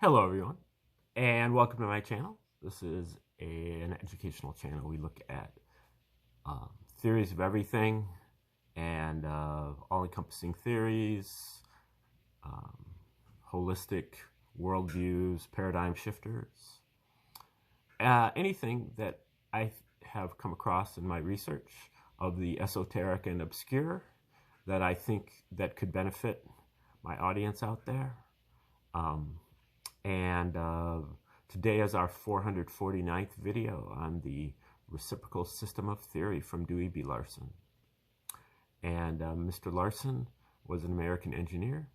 Hello everyone, and welcome to my channel. This is an educational channel. We look at theories of everything and all-encompassing theories, holistic worldviews, paradigm shifters, anything that I have come across in my research of the esoteric and obscure that I think that could benefit my audience out there. Today is our 449th video on the reciprocal system of theory from Dewey B. Larson. And Mr. Larson was an American engineer,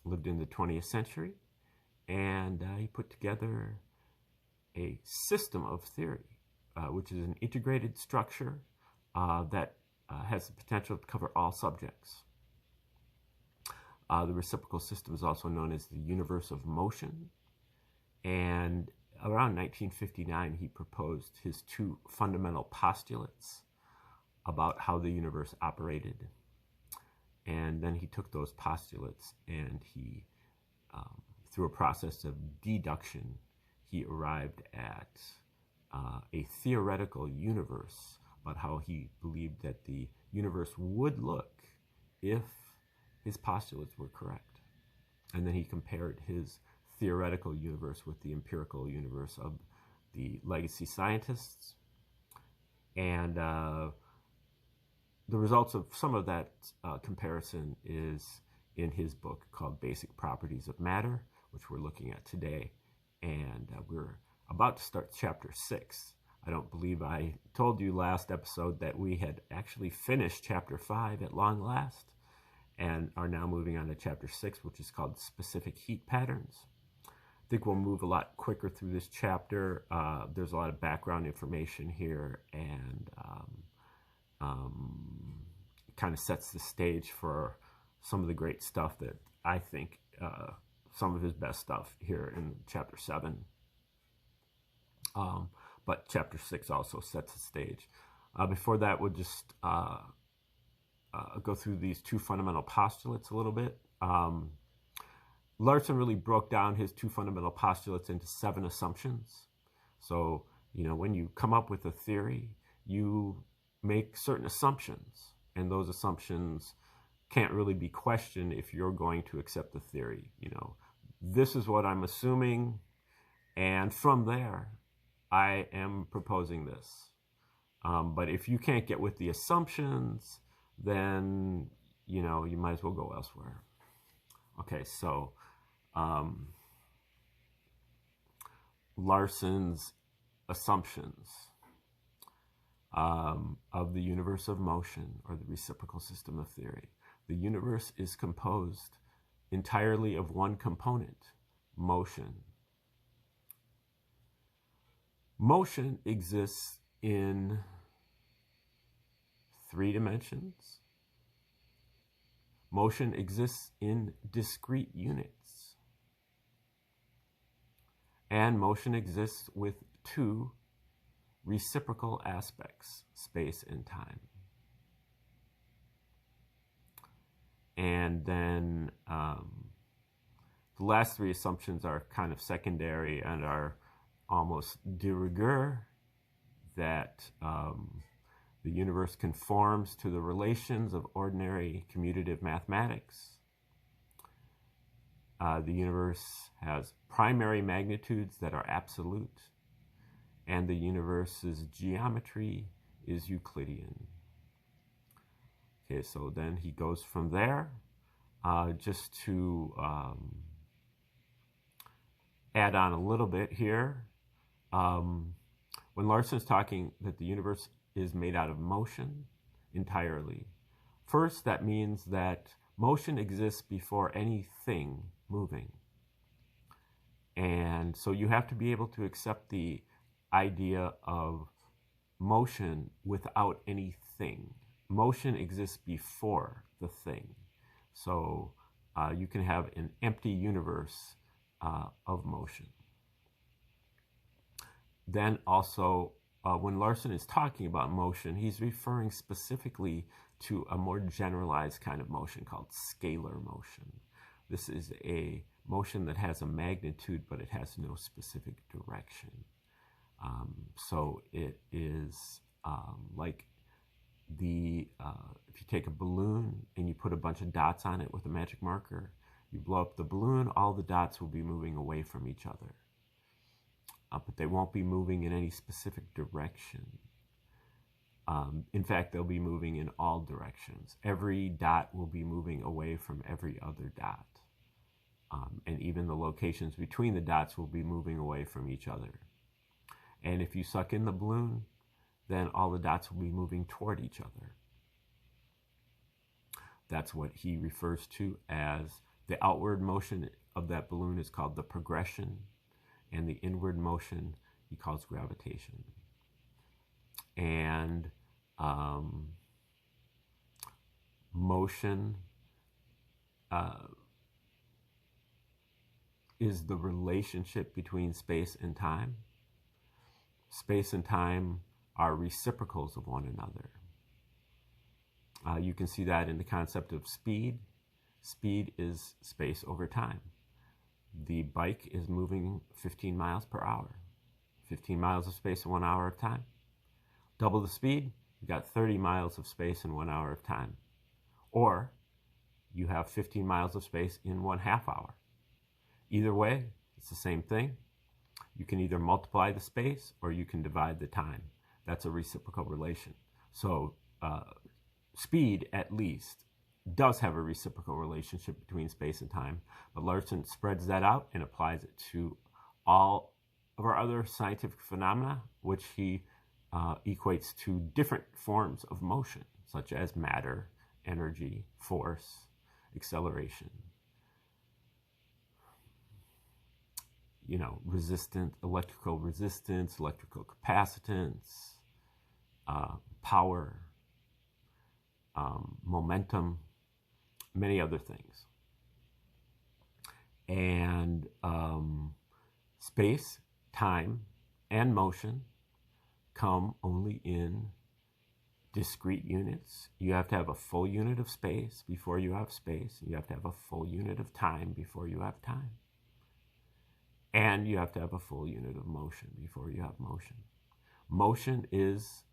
lived in the 20th century, and he put together a system of theory, which is an integrated structure that has the potential to cover all subjects. The reciprocal system is also known as the universe of motion. And around 1959, he proposed his two fundamental postulates about how the universe operated. And then he took those postulates and he, through a process of deduction, he arrived at a theoretical universe about how he believed that the universe would look if his postulates were correct. And then he compared his theoretical universe with the empirical universe of the legacy scientists. And the results of some of that comparison is in his book called Basic Properties of Matter, which we're looking at today. And we're about to start chapter 6. I don't believe I told you last episode that we had actually finished chapter 5 at long last, and are now moving on to chapter 6, which is called Specific Heat Patterns. I think we'll move a lot quicker through this chapter. There's a lot of background information here, and it kind of sets the stage for some of the great stuff that I think, some of his best stuff here in chapter 7. But chapter 6 also sets the stage. Before that, we'll just go through these two fundamental postulates a little bit. Larson really broke down his two fundamental postulates into 7 assumptions. So, when you come up with a theory, you make certain assumptions, and those assumptions can't really be questioned if you're going to accept the theory. This is what I'm assuming, and from there, I am proposing this. But if you can't get with the assumptions, then, you might as well go elsewhere. Okay, so Larson's assumptions of the universe of motion, or the reciprocal system of theory. The universe is composed entirely of one component, motion. Motion exists in 3 dimensions. Motion exists in discrete units. And motion exists with 2 reciprocal aspects, space and time. And then the last 3 assumptions are kind of secondary and are almost de rigueur, that the universe conforms to the relations of ordinary commutative mathematics. The universe has primary magnitudes that are absolute, and the universe's geometry is Euclidean. Okay, so then he goes from there, just to add on a little bit here. When Larson's talking that the universe is made out of motion entirely, first, that means that motion exists before anything moving. And so you have to be able to accept the idea of motion without anything. Motion exists before the thing. So you can have an empty universe of motion. Then also, when Larson is talking about motion, he's referring specifically to a more generalized kind of motion called scalar motion. This is a motion that has a magnitude, but it has no specific direction. So it is like if you take a balloon and you put a bunch of dots on it with a magic marker, you blow up the balloon, all the dots will be moving away from each other. But they won't be moving in any specific direction. In fact, they'll be moving in all directions. Every dot will be moving away from every other dot. And even the locations between the dots will be moving away from each other. And if you suck in the balloon, then all the dots will be moving toward each other. That's what he refers to as the outward motion of that balloon is called the progression, and the inward motion he calls gravitation. And motion is the relationship between space and time. Space and time are reciprocals of one another. You can see that in the concept of speed. Speed is space over time. The bike is moving 15 miles per hour. 15 miles of space in 1 hour of time. Double the speed, you got 30 miles of space in 1 hour of time. Or you have 15 miles of space in 1/2 hour. Either way, it's the same thing. You can either multiply the space or you can divide the time. That's a reciprocal relation. So speed, at least, does have a reciprocal relationship between space and time, but Larson spreads that out and applies it to all of our other scientific phenomena, which he equates to different forms of motion, such as matter, energy, force, acceleration, electrical resistance, electrical capacitance, power, momentum, many other things. And space, time, and motion come only in discrete units. You have to have a full unit of space before you have space. You have to have a full unit of time before you have time. And you have to have a full unit of motion before you have motion. Motion is,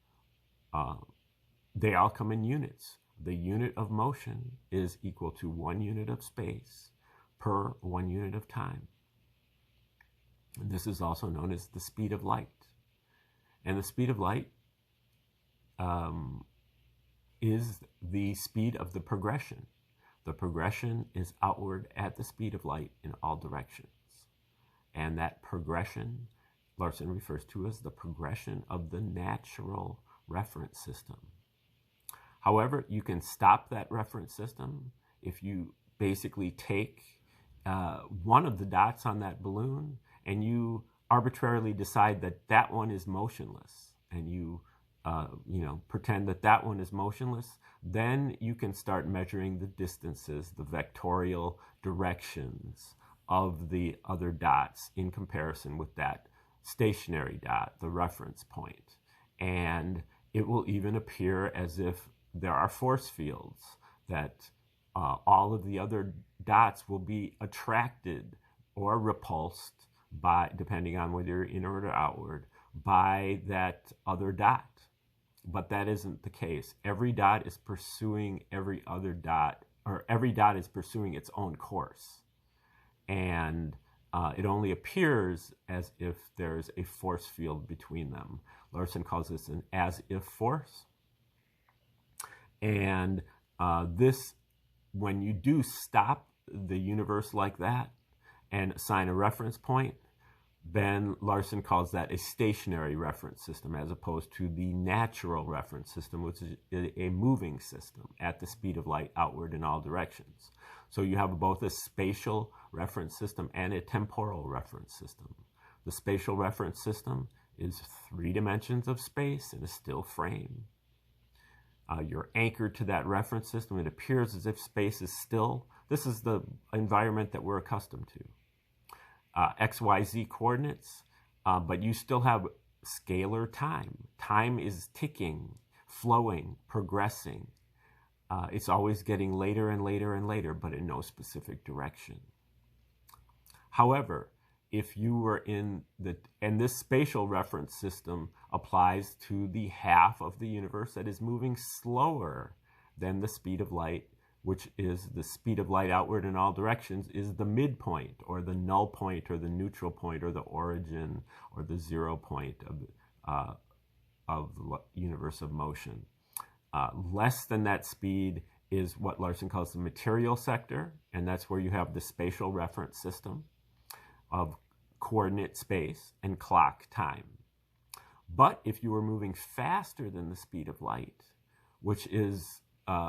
they all come in units. The unit of motion is equal to 1 unit of space per 1 unit of time. And this is also known as the speed of light. And the speed of light is the speed of the progression. The progression is outward at the speed of light in all directions. And that progression, Larson refers to as the progression of the natural reference system. However, you can stop that reference system if you basically take one of the dots on that balloon and you arbitrarily decide that that one is motionless, and you pretend that that one is motionless. Then you can start measuring the distances, the vectorial directions of the other dots in comparison with that stationary dot, the reference point. And it will even appear as if there are force fields, that all of the other dots will be attracted or repulsed by, depending on whether you're inward or outward, by that other dot. But that isn't the case. Every dot is pursuing every other dot, or every dot is pursuing its own course. And it only appears as if there's a force field between them. Larson calls this an as-if force. And this, when you do stop the universe like that and assign a reference point, then Larson calls that a stationary reference system, as opposed to the natural reference system, which is a moving system at the speed of light outward in all directions. So you have both a spatial reference system and a temporal reference system. The spatial reference system is 3 dimensions of space in a still frame. You're anchored to that reference system. It appears as if space is still. This is the environment that we're accustomed to. XYZ coordinates, but you still have scalar time. Time is ticking, flowing, progressing. It's always getting later and later and later, but in no specific direction. However, if you were and this spatial reference system applies to the half of the universe that is moving slower than the speed of light, which is the speed of light outward in all directions, is the midpoint or the null point or the neutral point or the origin or the 0 point of the universe of motion. Less than that speed is what Larson calls the material sector, and that's where you have the spatial reference system of coordinate space and clock time. But if you were moving faster than the speed of light, which is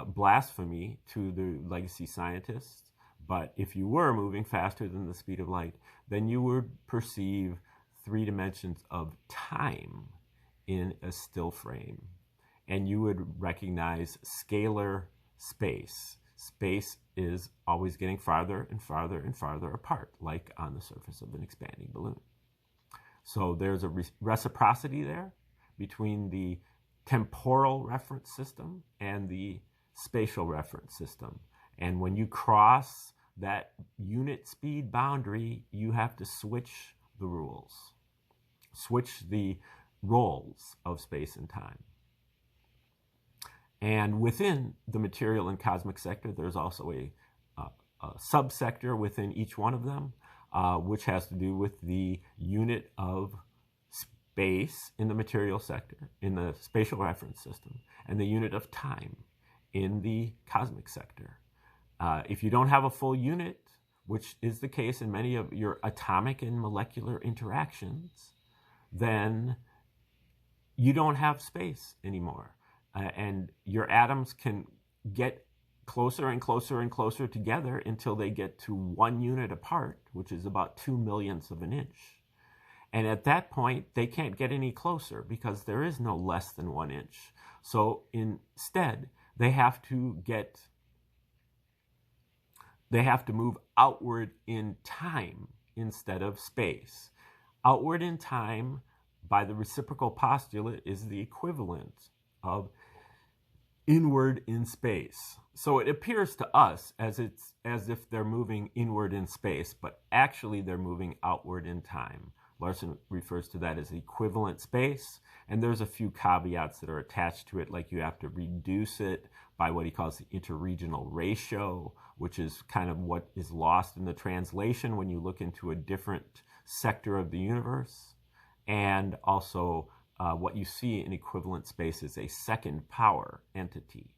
blasphemy to the legacy scientists, but if you were moving faster than the speed of light, then you would perceive 3 dimensions of time in a still frame, and you would recognize scalar space. Space is always getting farther and farther and farther apart, like on the surface of an expanding balloon. So there's a reciprocity there between the temporal reference system and the spatial reference system. And when you cross that unit speed boundary, you have to switch the rules, switch the roles of space and time. And within the material and cosmic sector, there's also a subsector within each one of them, which has to do with the unit of space in the material sector, in the spatial reference system, and the unit of time in the cosmic sector. If you don't have a full unit, which is the case in many of your atomic and molecular interactions, then you don't have space anymore. And your atoms can get closer and closer and closer together until they get to 1 unit apart, which is about 2 millionths of an inch. And at that point, they can't get any closer because there is no less than 1 inch. So instead, they have to move outward in time instead of space. Outward in time, by the reciprocal postulate, is the equivalent of inward in space. So it appears to us as if they're moving inward in space, but actually they're moving outward in time. Larson refers to that as equivalent space, and there's a few caveats that are attached to it, like you have to reduce it by what he calls the interregional ratio, which is kind of what is lost in the translation when you look into a different sector of the universe. And also what you see in equivalent space is a second power entity,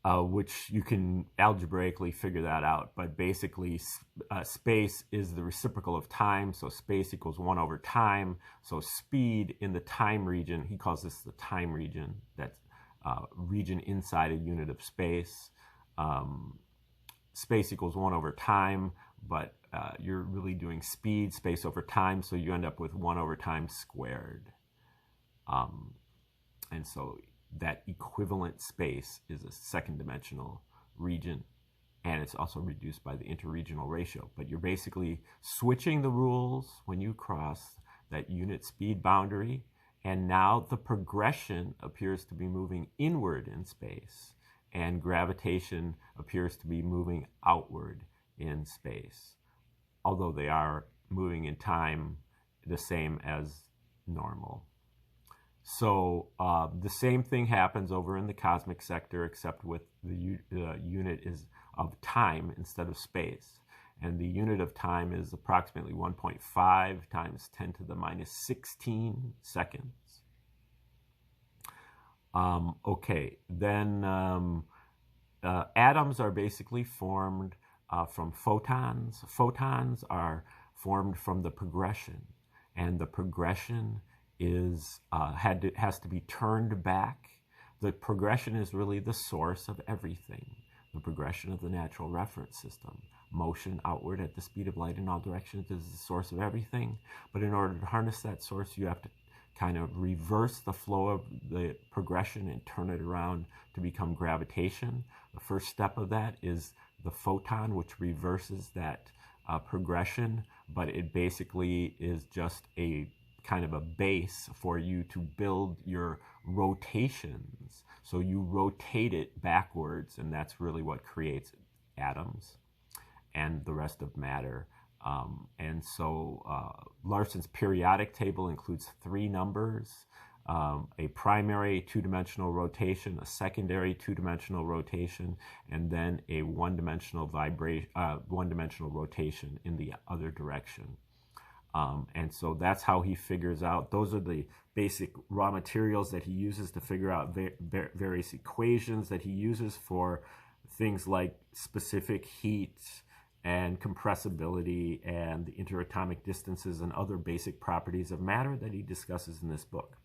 which you can algebraically figure that out. But basically, space is the reciprocal of time, so space equals 1 over time. So speed in the time region, he calls this the time region, that's region inside a unit of space. Space equals 1 over time, but you're really doing speed, space over time, so you end up with 1 over time squared. And so that equivalent space is a second dimensional region, and it's also reduced by the interregional ratio. But you're basically switching the rules when you cross that unit speed boundary, and now the progression appears to be moving inward in space, and gravitation appears to be moving outward in space, although they are moving in time the same as normal. So the same thing happens over in the cosmic sector, except with the unit is of time instead of space. And the unit of time is approximately 1.5 times 10 to the minus 16 seconds. Okay, then atoms are basically formed from photons. Photons are formed from the progression, and the progression has to be turned back. The progression is really the source of everything. The progression of the natural reference system. Motion outward at the speed of light in all directions is the source of everything. But in order to harness that source, you have to kind of reverse the flow of the progression and turn it around to become gravitation. The first step of that is the photon, which reverses that progression, but it basically is just a kind of a base for you to build your rotations. So you rotate it backwards, and that's really what creates atoms. and the rest of matter. And so Larson's periodic table includes 3 numbers, a primary 2-dimensional rotation, a secondary 2-dimensional rotation, and then a one-dimensional rotation in the other direction. And so that's how he figures out, those are the basic raw materials that he uses to figure out various equations that he uses for things like specific heat and compressibility and the interatomic distances and other basic properties of matter that he discusses in this book.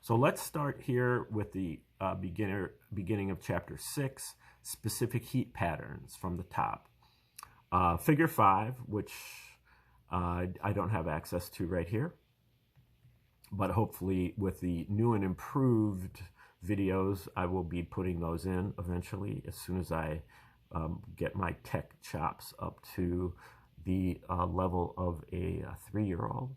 So let's start here with the beginning of chapter 6, specific heat patterns from the top. Figure 5, which I don't have access to right here, but hopefully with the new and improved videos, I will be putting those in eventually as soon as I get my tech chops up to the level of a 3-year-old.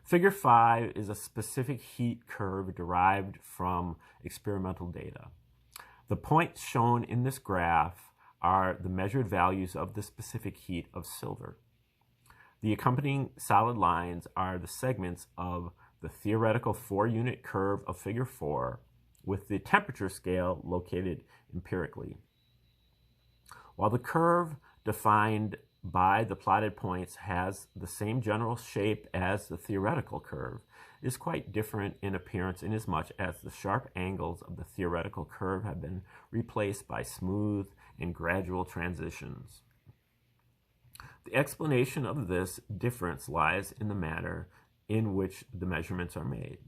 Figure 5 is a specific heat curve derived from experimental data. The points shown in this graph are the measured values of the specific heat of silver. The accompanying solid lines are the segments of the theoretical 4-unit curve of figure 4 with the temperature scale located empirically. While the curve defined by the plotted points has the same general shape as the theoretical curve, it is quite different in appearance inasmuch as the sharp angles of the theoretical curve have been replaced by smooth and gradual transitions. The explanation of this difference lies in the manner in which the measurements are made.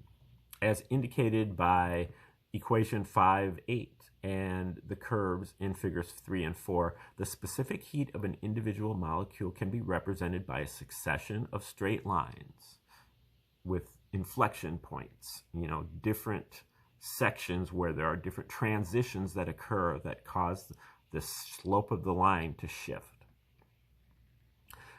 As indicated by equation 5.8 and the curves in figures 3 and 4, the specific heat of an individual molecule can be represented by a succession of straight lines with inflection points, different sections where there are different transitions that occur that cause the slope of the line to shift.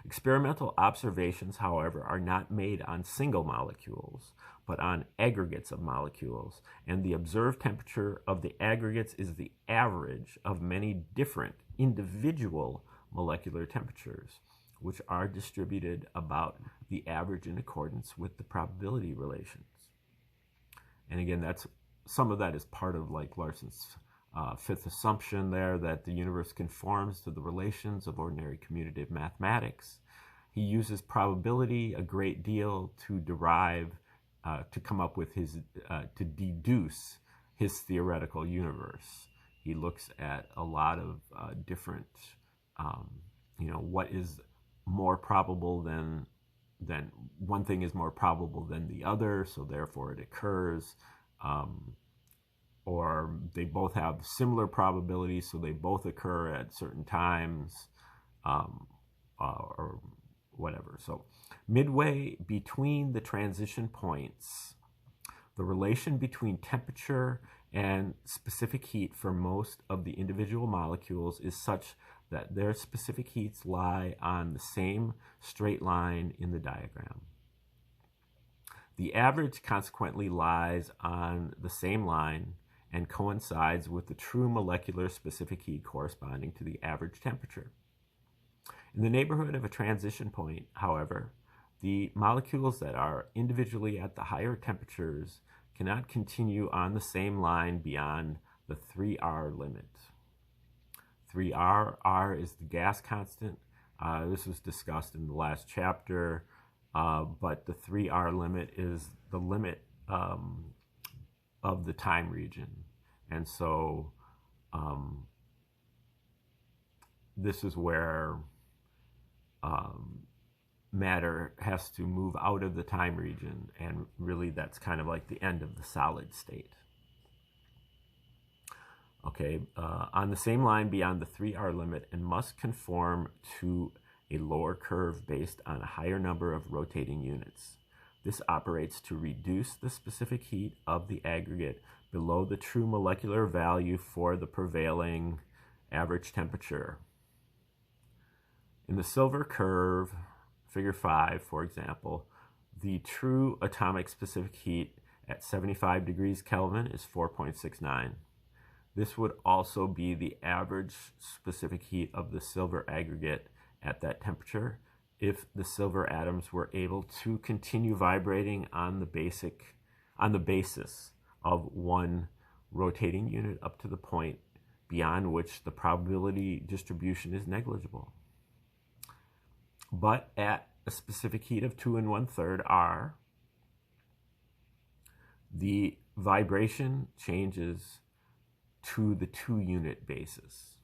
Experimental observations, however, are not made on single molecules, but on aggregates of molecules, and the observed temperature of the aggregates is the average of many different individual molecular temperatures, which are distributed about the average in accordance with the probability relations. And again, some of that is part of like Larson's fifth assumption there, that the universe conforms to the relations of ordinary commutative mathematics. He uses probability a great deal to derive, to come up with to deduce his theoretical universe. He looks at a lot of different, what is more probable than one thing is more probable than the other, so therefore it occurs. Or they both have similar probabilities, so they both occur at certain times, or whatever. So midway between the transition points, the relation between temperature and specific heat for most of the individual molecules is such that their specific heats lie on the same straight line in the diagram. The average consequently lies on the same line and coincides with the true molecular specific heat corresponding to the average temperature. In the neighborhood of a transition point, however, the molecules that are individually at the higher temperatures cannot continue on the same line beyond the 3R limit. 3R is the gas constant. This was discussed in the last chapter, but the 3R limit is the limit of the time region. And so this is where matter has to move out of the time region, and really that's kind of like the end of the solid state. Okay, on the same line beyond the 3R limit, and must conform to a lower curve based on a higher number of rotating units. This operates to reduce the specific heat of the aggregate below the true molecular value for the prevailing average temperature. In the silver curve, figure 5, for example, the true atomic specific heat at 75 degrees Kelvin is 4.69. This would also be the average specific heat of the silver aggregate at that temperature if the silver atoms were able to continue vibrating on the basis of one rotating unit up to the point beyond which the probability distribution is negligible. But at a specific heat of 2 1/3 R, the vibration changes to the 2-unit basis.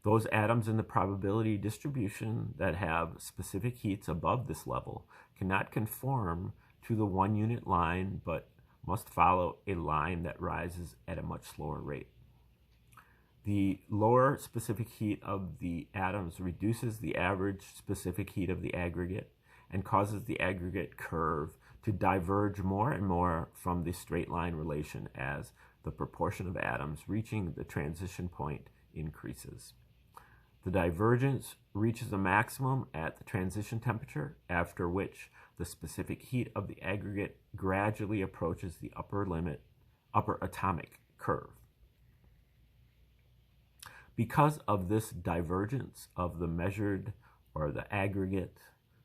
Those atoms in the probability distribution that have specific heats above this level cannot conform to the 1-unit line, but must follow a line that rises at a much slower rate. The lower specific heat of the atoms reduces the average specific heat of the aggregate and causes the aggregate curve to diverge more and more from the straight line relation as the proportion of atoms reaching the transition point increases. The divergence reaches a maximum at the transition temperature, after which the specific heat of the aggregate gradually approaches the upper atomic curve. Because of this divergence of the measured or the aggregate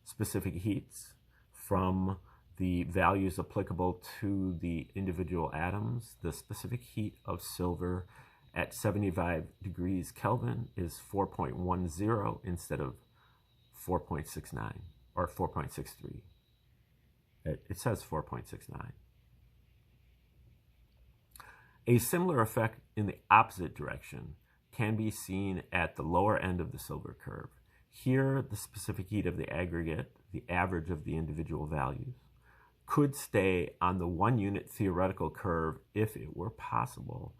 specific heats from the values applicable to the individual atoms, the specific heat of silver at 75 degrees Kelvin is 4.10 instead of 4.69 or 4.63. It says 4.69. A similar effect in the opposite direction can be seen at the lower end of the silver curve. Here, the specific heat of the aggregate, the average of the individual values, could stay on the 1-unit theoretical curve if it were possible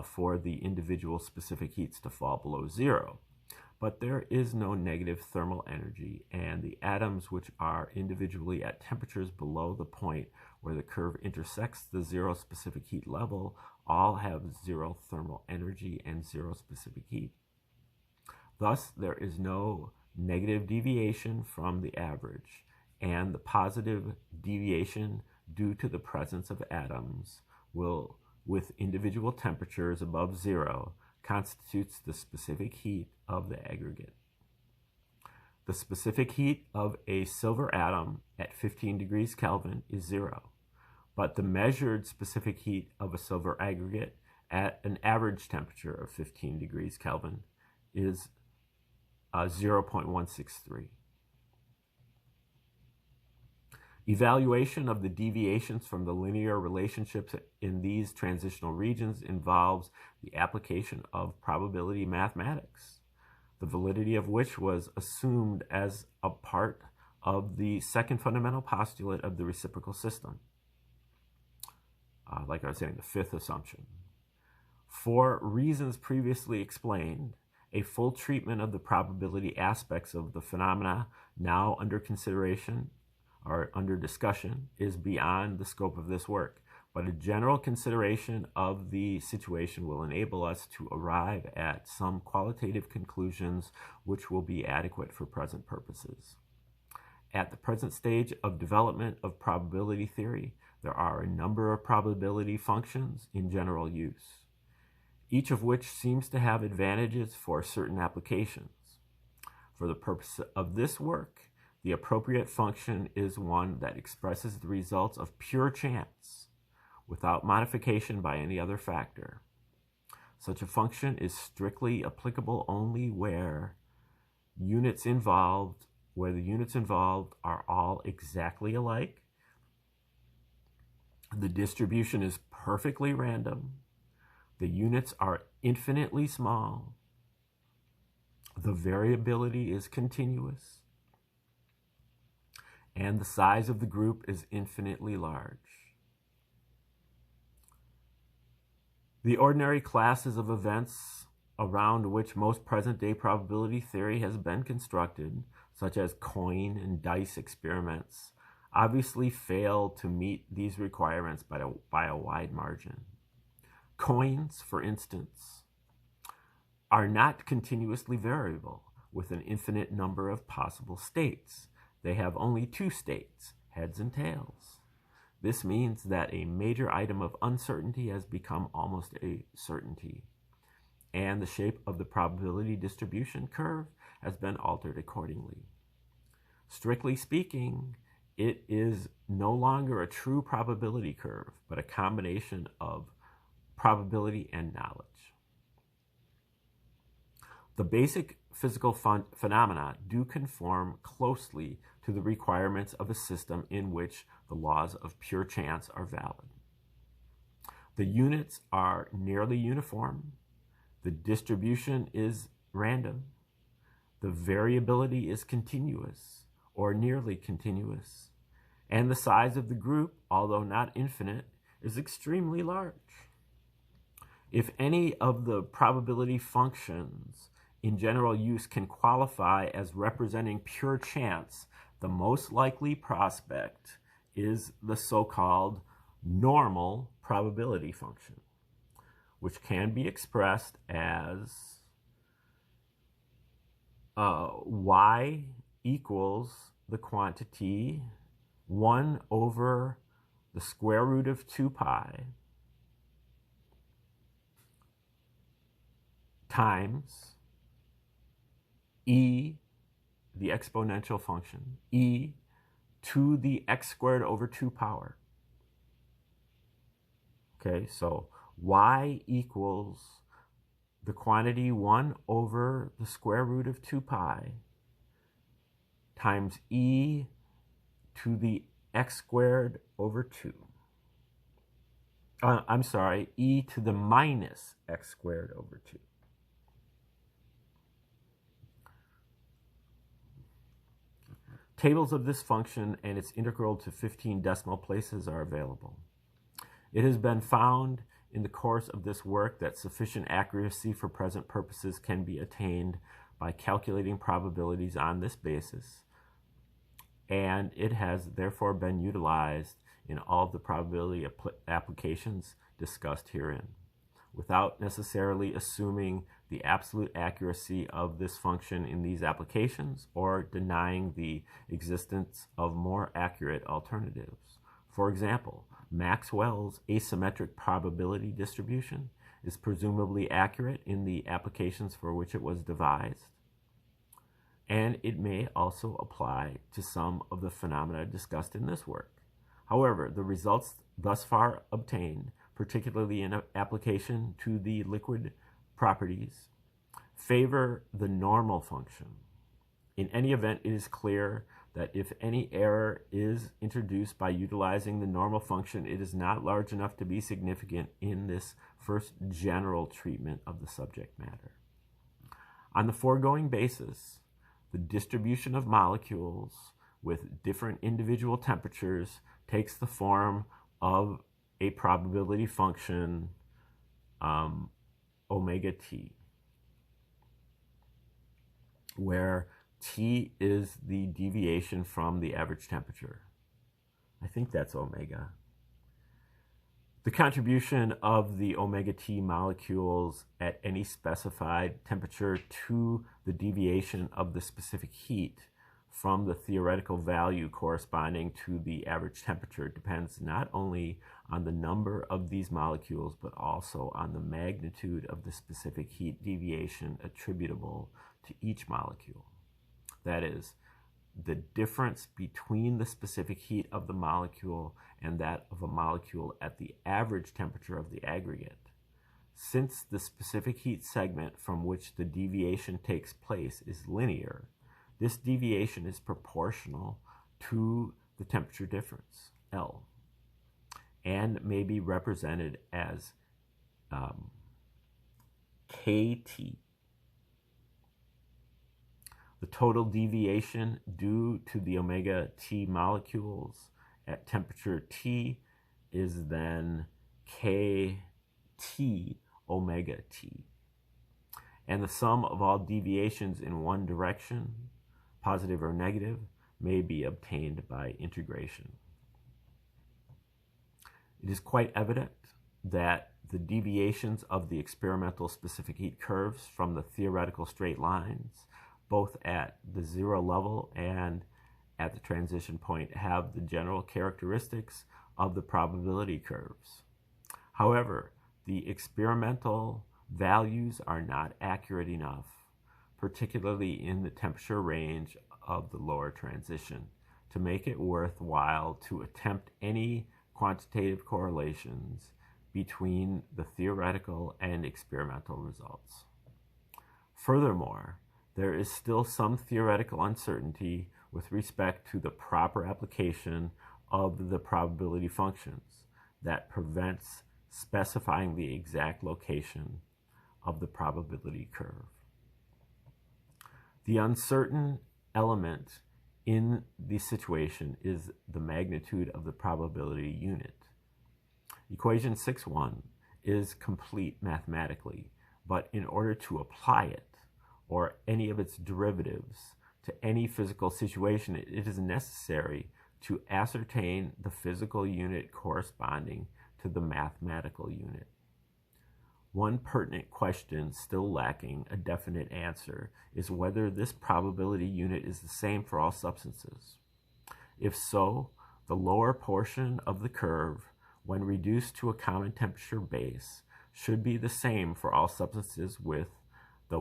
for the individual specific heats to fall below 0. But there is no negative thermal energy, and the atoms which are individually at temperatures below the point where the curve intersects the 0 specific heat level all have 0 thermal energy and 0 specific heat. Thus, there is no negative deviation from the average, and the positive deviation due to the presence of atoms with individual temperatures above 0 constitutes the specific heat of the aggregate. The specific heat of a silver atom at 15 degrees Kelvin is 0, but the measured specific heat of a silver aggregate at an average temperature of 15 degrees Kelvin is 0.163. Evaluation of the deviations from the linear relationships in these transitional regions involves the application of probability mathematics, the validity of which was assumed as a part of the second fundamental postulate of the reciprocal system. Like I was saying, the fifth assumption. For reasons previously explained, a full treatment of the probability aspects of the phenomena now under consideration or under discussion is beyond the scope of this work, but a general consideration of the situation will enable us to arrive at some qualitative conclusions which will be adequate for present purposes. At the present stage of development of probability theory, there are a number of probability functions in general use, each of which seems to have advantages for certain applications. For the purpose of this work, the appropriate function is one that expresses the results of pure chance without modification by any other factor. Such a function is strictly applicable only where the units involved are all exactly alike, the distribution is perfectly random, the units are infinitely small, the variability is continuous, and the size of the group is infinitely large. The ordinary classes of events around which most present-day probability theory has been constructed, such as coin and dice experiments, obviously fail to meet these requirements by a wide margin. Coins, for instance, are not continuously variable with an infinite number of possible states. They have only 2 states, heads and tails. This means that a major item of uncertainty has become almost a certainty, and the shape of the probability distribution curve has been altered accordingly. Strictly speaking, it is no longer a true probability curve, but a combination of probability and knowledge. The basic physical phenomena do conform closely to the requirements of a system in which the laws of pure chance are valid. The units are nearly uniform, the distribution is random, the variability is continuous or nearly continuous, and the size of the group, although not infinite, is extremely large. If any of the probability functions in general use can qualify as representing pure chance, the most likely prospect is the so-called normal probability function, which can be expressed as y equals the quantity 1 over the square root of 2 pi times e, the exponential function, e to the x squared over 2 power. Okay, so y equals the quantity 1 over the square root of 2 pi times e to the x squared over 2. I'm sorry, e to the minus x squared over 2. Tables of this function and its integral to 15 decimal places are available. It has been found in the course of this work that sufficient accuracy for present purposes can be attained by calculating probabilities on this basis, and it has therefore been utilized in all of the probability applications discussed herein, without necessarily assuming the absolute accuracy of this function in these applications or denying the existence of more accurate alternatives. For example, Maxwell's asymmetric probability distribution is presumably accurate in the applications for which it was devised, and it may also apply to some of the phenomena discussed in this work. However, the results thus far obtained, particularly in application to the liquid properties, favor the normal function. In any event, it is clear that if any error is introduced by utilizing the normal function, it is not large enough to be significant in this first general treatment of the subject matter. On the foregoing basis, the distribution of molecules with different individual temperatures takes the form of a probability function omega t, where t is the deviation from the average temperature. I think that's omega. The contribution of the omega t molecules at any specified temperature to the deviation of the specific heat from the theoretical value corresponding to the average temperature depends not only on the number of these molecules, but also on the magnitude of the specific heat deviation attributable to each molecule. That is, the difference between the specific heat of the molecule and that of a molecule at the average temperature of the aggregate. Since the specific heat segment from which the deviation takes place is linear, this deviation is proportional to the temperature difference, L, and may be represented as KT. The total deviation due to the omega T molecules at temperature T is then KT omega T. And the sum of all deviations in one direction, positive or negative, may be obtained by integration. It is quite evident that the deviations of the experimental specific heat curves from the theoretical straight lines, both at the zero level and at the transition point, have the general characteristics of the probability curves. However, the experimental values are not accurate enough, particularly in the temperature range of the lower transition, to make it worthwhile to attempt any quantitative correlations between the theoretical and experimental results. Furthermore, there is still some theoretical uncertainty with respect to the proper application of the probability functions that prevents specifying the exact location of the probability curve. The uncertain element in the situation is the magnitude of the probability unit. Equation 6.1 is complete mathematically, but in order to apply it, or any of its derivatives, to any physical situation, it is necessary to ascertain the physical unit corresponding to the mathematical unit. One pertinent question still lacking a definite answer is whether this probability unit is the same for all substances. If so, the lower portion of the curve, when reduced to a common temperature base, should be the same for all substances with the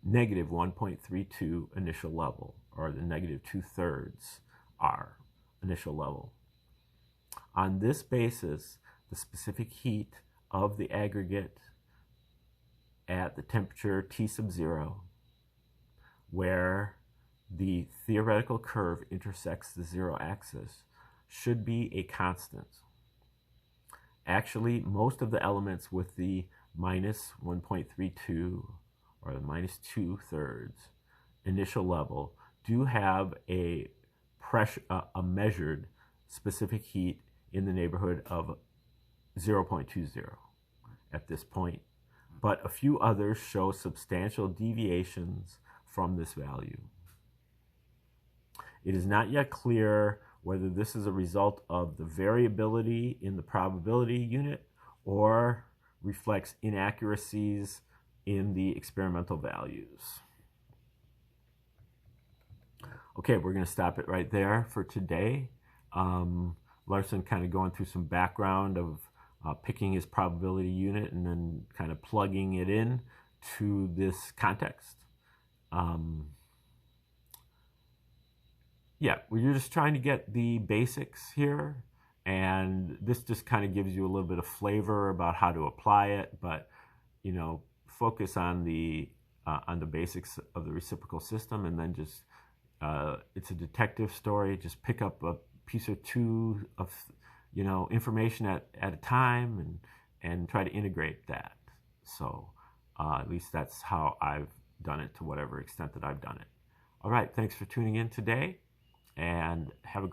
negative 1.32 initial level, or the negative 2/3 R initial level. On this basis, the specific heat of the aggregate at the temperature T0, where the theoretical curve intersects the zero axis, should be a constant. Actually, most of the elements with the minus 1.32 or the minus 2/3 initial level do have a measured specific heat in the neighborhood of 0.20 at this point, but a few others show substantial deviations from this value. It is not yet clear whether this is a result of the variability in the probability unit or reflects inaccuracies in the experimental values. Okay, we're going to stop it right there for today. Larson kind of going through some background of picking his probability unit and then kind of plugging it in to this context. Yeah, we're just trying to get the basics here, and this just kind of gives you a little bit of flavor about how to apply it, but you know, focus on the basics of the reciprocal system, and then just it's a detective story. Just pick up a piece or two of information at a time and try to integrate that. So at least that's how I've done it, to whatever extent that I've done it. All right, thanks for tuning in today, and have a